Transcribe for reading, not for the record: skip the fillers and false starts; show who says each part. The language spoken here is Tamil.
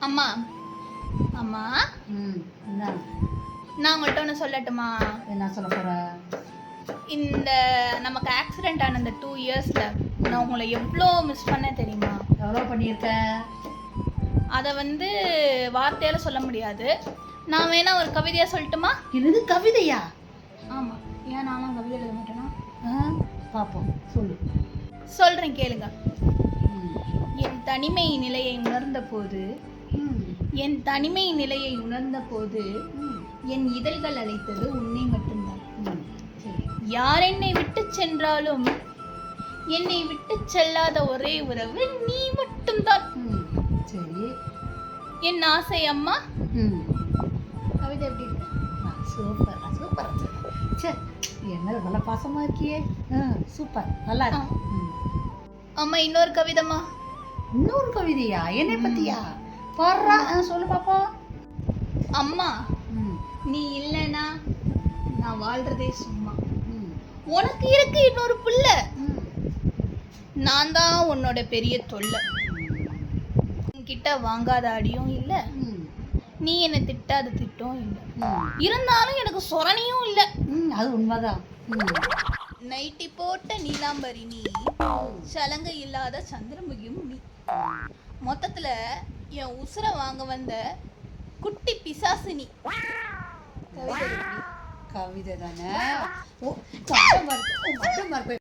Speaker 1: அம்மா அம்மா
Speaker 2: என்ன
Speaker 1: நான் உங்கள்கிட்ட ஒன்று சொல்லட்டுமா?
Speaker 2: என்ன சொல்ல போற?
Speaker 1: இந்த நமக்கு ஆக்சிடென்ட் ஆன இந்த 2 இயர்ஸில் நான் உங்களை எவ்வளோ மிஸ் பண்ண தெரியுமா?
Speaker 2: எவ்வளோ பண்ணியிருக்க?
Speaker 1: அதை வார்த்தையால் சொல்ல முடியாது. நான் வேணா ஒரு கவிதையாக சொல்லட்டுமா?
Speaker 2: இது கவிதையா?
Speaker 1: ஆமாம். ஏன் நானும் கவிதை எழுத மாட்டேனா?
Speaker 2: பார்ப்போம், சொல்லு.
Speaker 1: சொல்கிறேன் கேளுங்க. என் தனிமை நிலையை உணர்ந்த போது என் இதழ்கள் அழைத்தது உன்னை மட்டும்தான். யார் என்னை விட்டு சென்றாலும் என்னை விட்டு செல்லாத ஒரே உறவு நீ மட்டும்தான்.
Speaker 2: சரி,
Speaker 1: என் ஆசை அம்மா. கவிதை எப்படி இருக்கு?
Speaker 2: Super super. சே, என்ன நல்ல பாசமா இருக்கியே. சூப்பர், நல்லா இருக்கு.
Speaker 1: அம்மா இன்னொரு கவிதைமா.
Speaker 2: இன்னொரு கவிதையா? என்னை பத்தியா? பாடுறா, சொல்லு பாப்போம்.
Speaker 1: அம்மா, நீ இல்லைன்னா நான் வாழ்றதே சும்மா. உனக்கு இருக்கு இன்னொரு பிள்ளை, நான் தான் உன்னோட பெரிய தொல்லை. உன்கிட்ட வாங்காத அடியும் இல்லை, நீ என்னை திட்டாத திட்டம் இல்லை. இருந்தாலும் எனக்கு சொரணியும் இல்லை.
Speaker 2: அது உண்மைதான்.
Speaker 1: நைட்டி போட்ட நீலாம்பரி நீ, சலங்கை இல்லாத சந்திரமுகியும் நீ. மொத்தத்துல என் உசுரை வாங்க வந்த குட்டி பிசாசு நீ.
Speaker 2: கவிதை தானே?